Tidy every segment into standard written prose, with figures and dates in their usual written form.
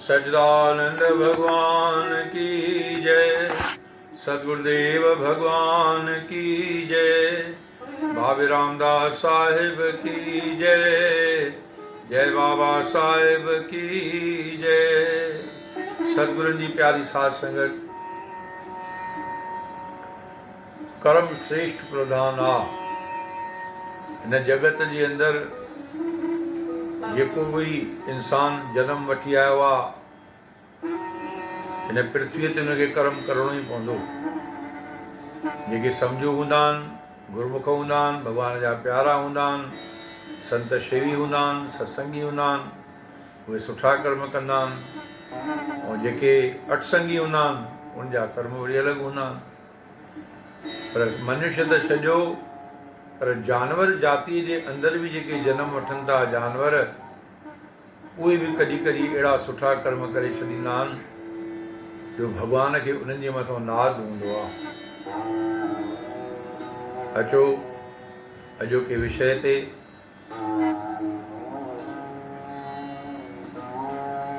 सच्चिदानंद भगवान की जय। सद्गुरुदेव भगवान की जय। भाभी रामदास साहिब की जय। जय बाबा साहिब की जय। सतगुरु जी प्यारी साध संगत, कर्म श्रेष्ठ प्रधान आ। इन जगत जे अंदर जेको भी इंसान जन्म वठी आयो आहे, इन पृथ्वीअ ते हुनखे कर्म करणो ई पवंदो। जेके सम्झो हूंदा आहिनि, गुरमुख हूंदा आहिनि, भॻवान जा प्यारा हूंदा आहिनि, संत शेवी हूंदा आहिनि, सत्संगी हूंदा आहिनि, उहे सुठा कर्म कंदा आहिनि। ऐं जेके अटसंगी हूंदा आहिनि, उन जा कर्म वरी अलॻि हूंदा आहिनि। पर मनुष्य त छॾियो, पर जानवर जातीअ जे अंदरि बि जेके जनम वठनि था जानवर, उहे बि कॾहिं कॾहिं अहिड़ा सुठा कर्म करे छॾींदा आहिनि जो भॻवान खे उन्हनि जे मथां नाज़ हूंदो आहे। अचो अॼोके विषय ते।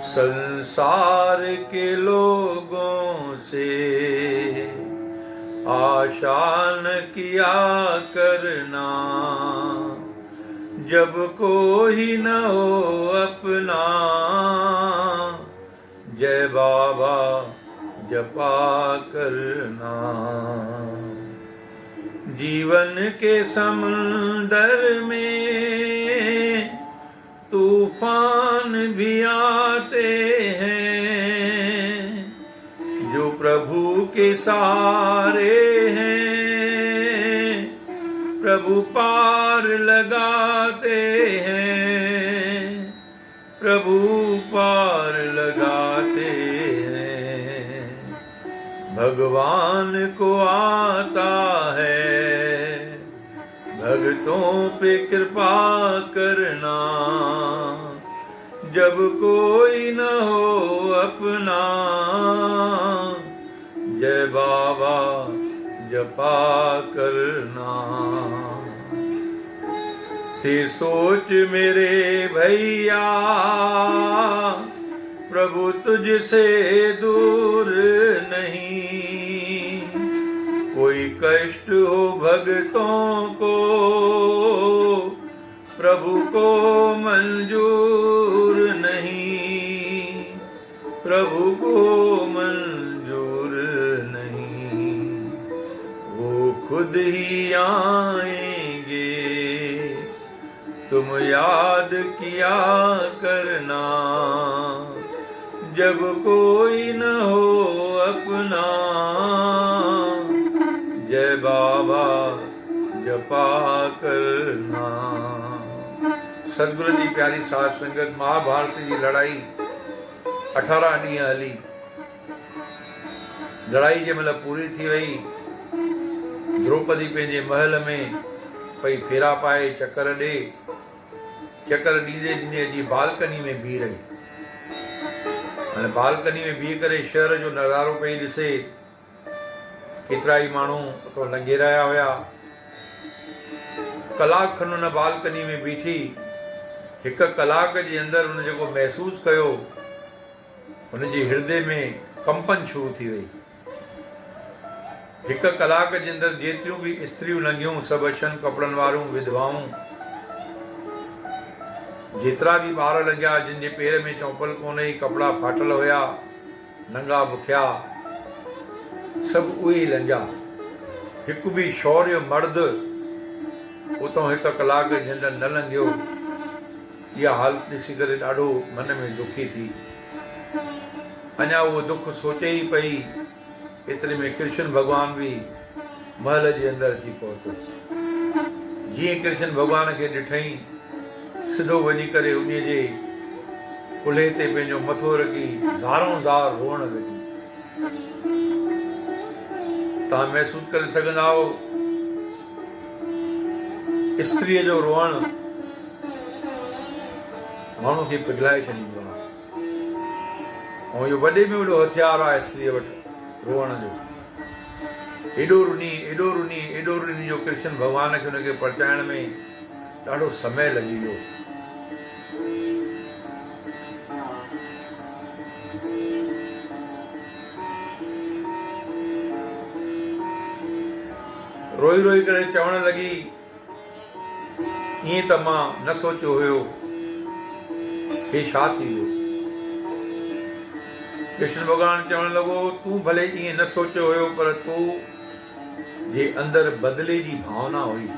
संसार के लोगों से आशा न किया करना, जब कोई न हो अपना, जय बाबा जपा करना। जीवन के समंदर में तूफान भी आते हैं, जो प्रभु के सहारे हैं प्रभु पार लगाते हैं, प्रभु पार लगाते हैं। भगवान को आता है भक्तों पे कृपा करना, जब कोई न हो अपना, जय बाबा जपा करना। थी सोच मेरे भैया प्रभु तुझसे दूर नहीं, कोई कष्ट हो भक्तों को प्रभु को मंजूर नहीं, प्रभु को मंजूर नहीं। वो खुद ही आएंगे तुम याद किया करना, जब कोई न हो अपना, जय बाबा जपा करना। सतगुरु जी प्यारी साध संगत, महाभारत जी लड़ाई 18 ॾींहं हली। लड़ाई जंहिं महिल पूरी थी वई, द्रौपदी पंहिंजे महल में पई फेरा पाए चकर ॾे। चकर ॾींदे ॾींदे जी बालकनी में बीह रही। हाणे बालकनी में बीह करे शहर जो नज़ारो पई ॾिसे। केतिरा ई माण्हू उतो लंघे रहिया हुया। कलाक खनि हुन बालकनी में बीठी। हिकु कलाक जे अंदरि हुन जेको महसूसु कयो, हुनजे हृदय में कंपन शुरू थी वई। हिकु कलाक जे अंदरि जेतिरियूं बि स्त्रियूं लंघियूं, सभु अछनि कपिड़नि वारियूं विधवाऊं, जेतिरा बि ॿार लॻिया जिन जे पेर में चौपल कोन हुई, कपिड़ा फाटल हुया, नंगा बुखिया, सभु उहे ई लंघिया। हिकु बि शौर्य मर्द उतां हिकु कलाक जे अंदरि न लंघियो। इहा हालत ॾिसी करे ॾाढो मन में दुखी थी। अञा उहो दुख सोचे ई पई, एतिरे में कृष्ण भॻवानु बि महल जे अंदरि अची पहुतो। जीअं कृष्ण भॻवान खे ॾिठई, सिधो वञी करे उन जे कुल्हे ते पंहिंजो मथो रखी ज़ारों ज़ार रोअण लॻी। तव्हां महसूसु करे सघंदा हो स्त्रीअ जो रोअण माण्हू खे पिघलाए छॾींदो आहे। ऐं इहो वॾे में वॾो हथियार आहे स्त्रीअ वटि, रोअण जो। एॾो रुनी जो कृष्ण भॻवान खे हुनखे पहुचाइण में ॾाढो समय लॻी वियो। रोई रोई करे चवण लॻी, ईअं त मां न सोचियो हुयो, हे छा थी वियो? कृष्ण भॻवानु चवणु लॻो, तूं भले ईअं न सोचियो हुयो, पर तूं जे अंदरि बदिले जी भावना हुई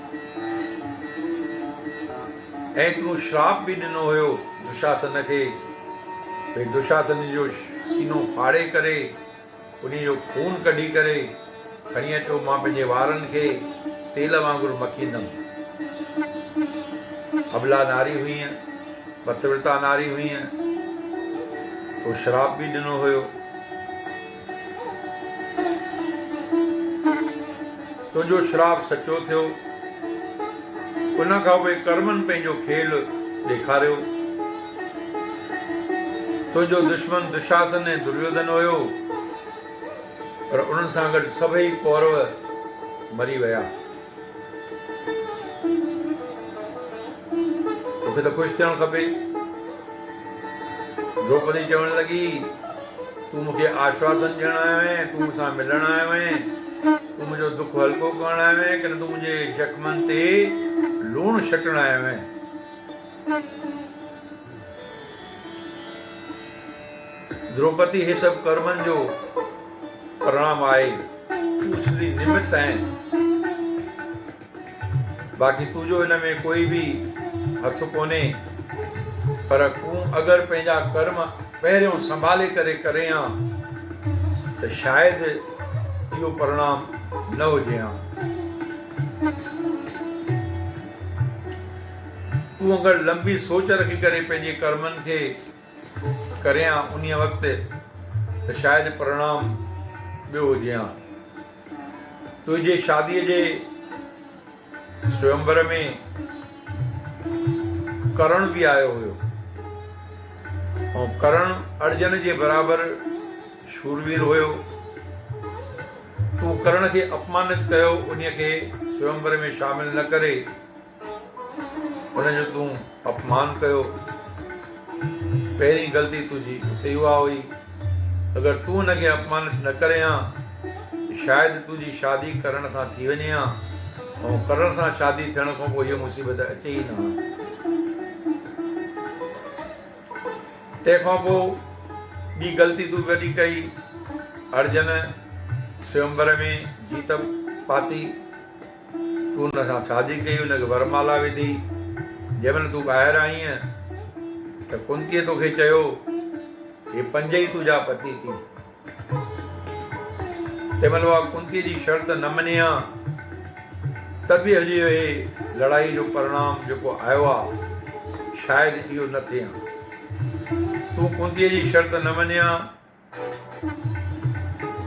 ऐं तूं श्राप बि ॾिनो हुयो दुशासन खे, भई दुशासन जो सीनो फाड़े करे उन जो खून कढी करे खणी अचो, मां पंहिंजे वारनि खे तेल वांगुरु मखींदमि। अबला नारी हुई, पतिव्रता नारी हुई, तो श्राप बि ॾिनो हुयो। तुंहिंजो श्राप सचो थियो, उन खां पोइ कर्मनि पंहिंजो खेल ॾेखारियो। तुंहिंजो दुश्मन दुशासन ऐं दुर्योधन हुयो, पर उन्हनि सां गॾु सभई कौरव मरी विया। तोखे त ख़ुशि थियणु खपे। द्रौपदी चवण लॻी, तूं मूंखे आश्वासन ॾियणु आयो आहीं, तूं मूंसां मिलणु आयो आहीं, तूं मुंहिंजो दुख हल्को करणु आयो आहीं, कि न तूं मुंहिंजे जख़्मनि ते लूणु छटणु आयो आहीं? द्रौपदी, हे सभु कर्मनि जो परिणाम आहे, तूं सिधी निमित्त आहीं, बाक़ी तुंहिंजो हिन में कोई बि हथु कोन्हे। पर तूं अगरि पंहिंजा कर्म पहिरियों संभाले करे करे हा त शायदि इहो परिणाम न हुजे हा। तूं अगरि लंबी सोच रखी करे पंहिंजे कर्मनि खे करे हा उन वक़्तु त शायदि परिणाम ॿियो हुजे हा। तुंहिंजे शादीअ जे स्वयंवर में करण बि आयो हुयो, ऐं करण अर्जुन जे बराबरि शूरवीर हुयो। तूं करण खे अपमानित कयो, उन खे स्वयंवर में शामिल न करे उनजो तूं अपमान कयो। पहिरीं ग़लती तुंहिंजी उते उहा हुई। अगरि तूं हुनखे अपमानित न करे हा, शायदि तुंहिंजी शादी करण सां थी वञे हा, ऐं करण सां शादी थियण खां पोइ इहा मुसीबत अचे ई न। तंहिंखां पोइ ॿी ग़लती तूं वॾी कई, अर्जुन स्वयंवर में जीत पाती, तूं हुन सां शादी कई, हुनखे वरमाला विधी। जंहिंमहिल तूं ॿाहिरि आईं त कुंतीअ तोखे चयो, हे 5 ई तुंहिंजा पति थी। तंहिंमहिल उहा कुंतीअ जी शर्त न मञे हा, त बि अॼु इहे लड़ाई जो परिणाम जेको आयो आहे शायदि इहो न थिए हा। तूं कुंतीअ जी शर्त न मञे हा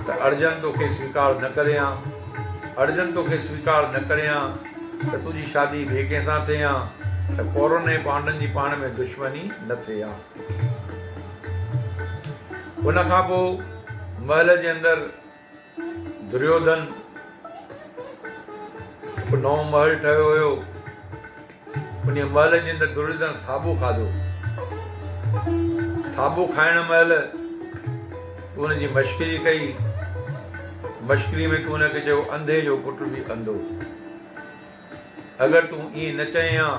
त अर्जुन तोखे स्वीकार न करे हा। अर्जुन तोखे स्वीकार न करे हा त तुंहिंजी शादी ॿिए कंहिं सां थिए हा, त कौरवनि ऐं पांडवनि जी पाण में दुश्मनी न थिए हा। उन खां पोइ महल जे अंदरि दुर्योधन हिकु नओं महल ठहियो हुयो। उन महल जे अंदरि दुर्योधन थाबो खाधो। थाबो खाइण महिल तूं हुनजी मश्करी कई। मश्करी में तूं हुनखे चयो, अंधे जो पुटु बि अंधो। अगरि तूं ईअं न चएं हा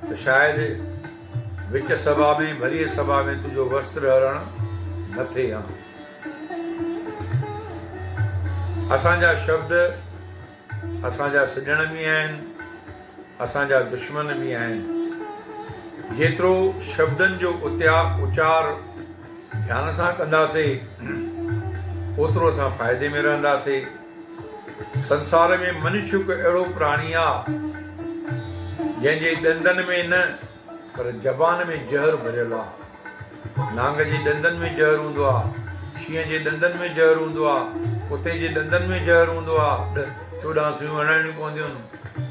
त शायदि विच सभा में, भरीअ सभा में तुंहिंजो वस्त्र हरणु न थिए हा। असांजा शब्द असांजा सॼण बि आहिनि, असांजा दुश्मन बि आहिनि। जेतिरो शब्दनि जो उचार ध्यान सां कंदासीं, ओतिरो असां फ़ाइदे में रहंदासीं। संसार में मनुष्य हिकु अहिड़ो प्राणी आहे जंहिंजे ॾंदनि में न, पर ज़बान में ज़हर भरियलु आहे। नांग जे ॾंदनि में ज़हर हूंदो आहे, शींहं जे ॾंदनि में ज़हर हूंदो आहे, कुते जे ॾंदनि में ज़हर हूंदो आहे, 14 सुयूं हणाइणियूं पवंदियूं आहिनि।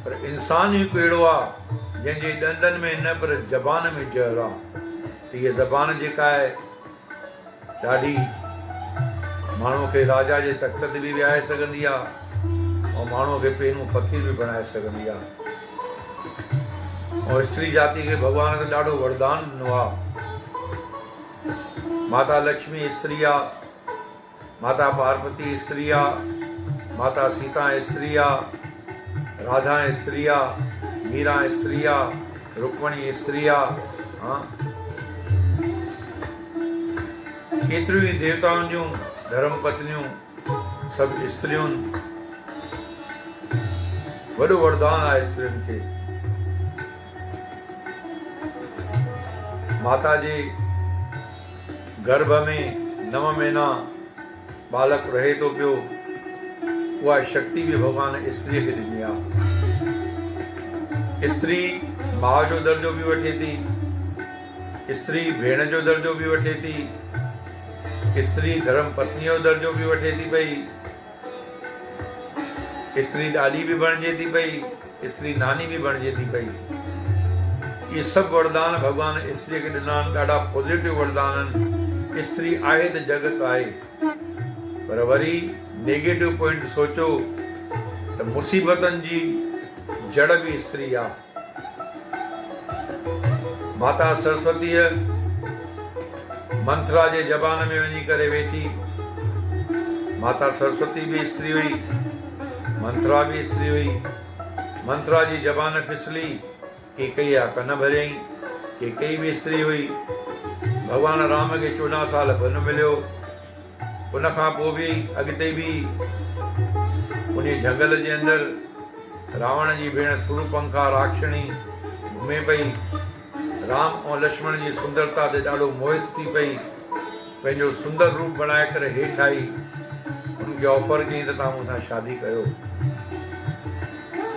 पर इंसानु हिकु अहिड़ो आहे जंहिंजे ॾंदनि में न, पर ज़बान में ज़हर आहे। त इहा ज़बान जेका आहे ॾाढी माण्हूअ खे राजा जे तख़्त ते बि विहाए सघंदी आहे, ऐं माण्हूअ खे पहिरियों फ़क़ीर बि बणाए सघंदी आहे। ऐं स्त्री जाति खे भॻवान त ॾाढो वरदान ॾिनो आहे। माता लक्ष्मी स्त्री आहे, माता पार्वती स्त्री आहे, माता सीता स्त्री आहे, राधा स्त्रिया, मीरा स्त्रिया, रुक्मणी स्त्रिया, हाँ केतिरियूं ई देवताउनि जूं धर्म पत्नियूं सभु स्त्रियुनि वॾो वरदान आहे स्त्रियुनि खे। माता जे गर्भ में 9 महीना बालक रहे थो पियो, उहा शक्ति बि भॻवान स्त्रीअ खे ॾिनी आहे। स्त्री माउ जो दर्जो बि वठे थी, स्त्री भेण जो दर्जो बि वठे थी, स्त्री धर्म पत्नीअ जो दर्जो बि वठे थी पई, स्त्री ॾाॾी बि बणिजे थी पई, स्त्री नानी बि बणिजे थी पई। इहे सभु वरदान भॻवान स्त्रीअ खे ॾिना आहिनि, ॾाढा पॉज़िटिव वरदान आहिनि। स्त्री आहे त जगत आहे, पर वरी नेगेटिव पॉइंट सोचो त मुसीबतनि जी जड़ बि स्त्री आहे। माता सरस्वतीअ मंथरा जे ज़बान में वञी करे वेठी। माता सरस्वती बि स्त्री हुई, मंथरा बि स्त्री हुई। मंथरा जी ज़बान फिसली, केकई जा कन भरियईं। केकई बि स्त्री हुई। भॻवान राम खे 14 साल बन मिलियो। उन खां पोइ बि अॻिते बि उन जंगल जे अंदरि रावण जी भेण सूर्पंखा राक्षणी घुमे पई। राम ऐं लक्ष्मण जी सुंदरता ते ॾाढो मोहित थी पई, पंहिंजो सुंदर रूप बणाए करे हेठि आई। उनखे ऑफर कयईं त तव्हां मूंसां शादी कयो।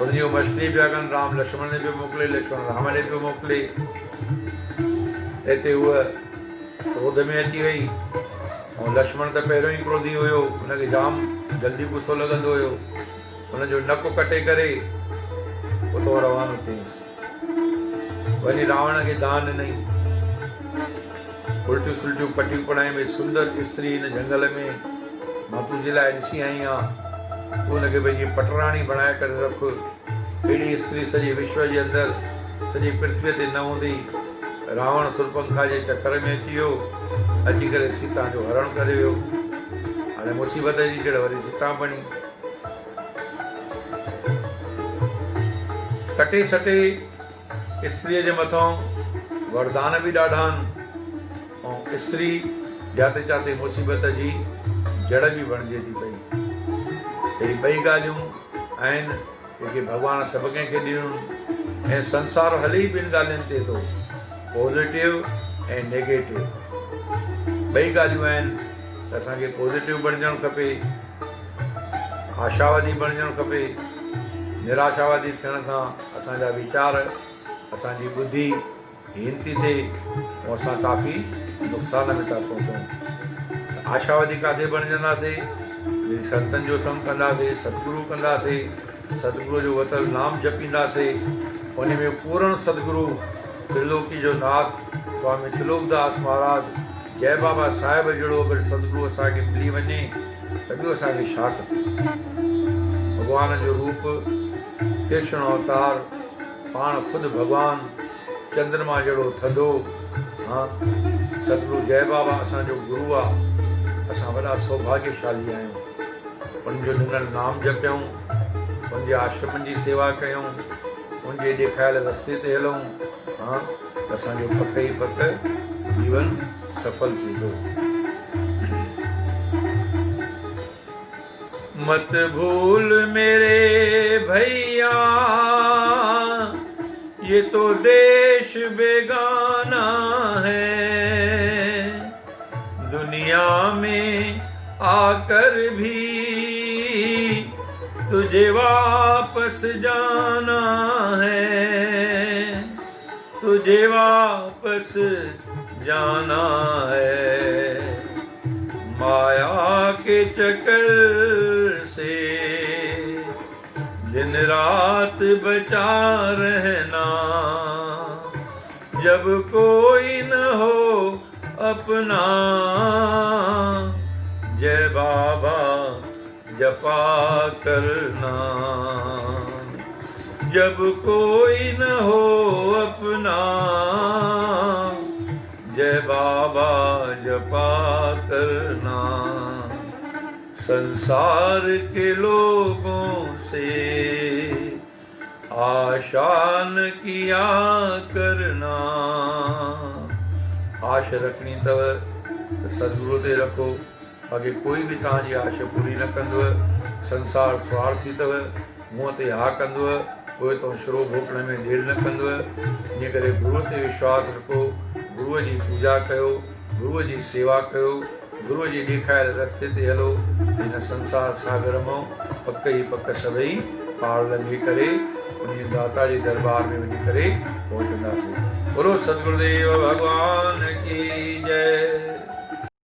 उनजी मछली पिया कनि, राम लक्ष्मण ने पियो मोकिले, लक्ष्मण राम ने पियो मोकिले। हिते उहा क्रोध में अची वई, ऐं लक्ष्मण त पहिरियों ई क्रोधी हुयो, हुनखे जाम जल्दी गुस्सो लॻंदो हुयो। हुनजो नकु कटे करे उतो रवानो थियसि। वरी रावण खे दान ॾिनई। उल्टियूं सुल्टियूं पटियूं पढ़ाई में सुंदर स्त्री हिन जंगल में मां तुंहिंजे लाइ ॾिसी आई आहियां, तूं हुनखे पंहिंजी पटराणी बणाए करे रख। अहिड़ी स्त्री सॼे विश्व जे अंदरि, सॼी पृथ्वीअ ते न हूंदी। रावण सुर्पंखा जे चकर में अची वियो, अची करे सीता जो हरण करे वियो। हाणे मुसीबत जी जड़ वरी सीता बणी। कटे सटे स्त्रीअ जे मथां वरदान बि ॾाढा आहिनि, ऐं स्त्री जाते जाते मुसीबत जी जड़ बि बणिजे थी पई। हीअ ॿई ॻाल्हियूं आहिनि जेके भॻवान सभु कंहिंखे ॾियूं, ऐं संसार हले ई ॿिनि ॻाल्हियुनि ते थो, पॉज़िटिव ऐं नेगेटिव। ॿई ॻाल्हियूं आहिनि त असांखे पॉज़िटिव बणिजणु खपे, आशावादी बणिजणु खपे। निराशावादी थियण खां असांजा वीचार, असांजी बुद्धि हीन थी थिए, ऐं असां काफ़ी नुक़सान में था पहुचूं। आशावादी काथे बणिजंदासीं? जॾहिं संतनि जो संग कंदासीं, सतगुरु कंदासीं, सतगुरू जो वतल नाम जपींदासीं। उन में पूर्ण सतगुरू त्रिलोकी जो नाथ स्वामी त्रिलोकदास महाराज, जय बाबा साहिब जहिड़ो अगरि सतगुरू असांखे मिली वञे त ॿियो असांखे छा खपे। भॻवान जो रूप, कृष्ण अवतार, पाण ख़ुदि भॻवानु, चंद्रमा जहिड़ो थधो। हाँ, सतगुरू जय बाबा असांजो गुरू आहे। असां वॾा सौभाग्यशाली आहियूं। उनजो ॾिनल नाम जपियूं, उनजे आश्रमनि जी सेवा कयूं, उनजे ॾेखारियल रस्ते ते हलूं। हाँ, असांजो पक ई पक जीवन सफल थींदो। मत भूल मेरे भैया, ये तो देश बेगाना है। दुनिया में आकर भी तुझे वापस जाना है, तुझे वापस जाना है। माया के चक्कर से दिन रात बचा रहना, जब कोई न हो अपना, जय बाबा जपा करना। जब कोई न हो अपना, जय बाबा जपा करना। संसार के लोगों से आशान किया करना। आश रखणी अथव त सदगुरू ते रखो, बाक़ी कोई बि तव्हांजी आश पूरी न कंदव। संसार स्वार्थी अथव, मुंहं ते हा कंदव, पोइ तो शुरो भोकण में देरि न कंदव। इन करे गुरूअ ते विश्वास रखो, गुरूअ जी पूजा कयो, गुरूअ जी सेवा कयो, गुरूअ जी ॾेखारियल रस्ते ते हलो। हिन संसार सागर मां पक ई पक सभई पार लंघे करे उन दाता जे दरबार में वञी करे पहुचंदासीं। बोलो सतगुरुदेव भगवान की जय।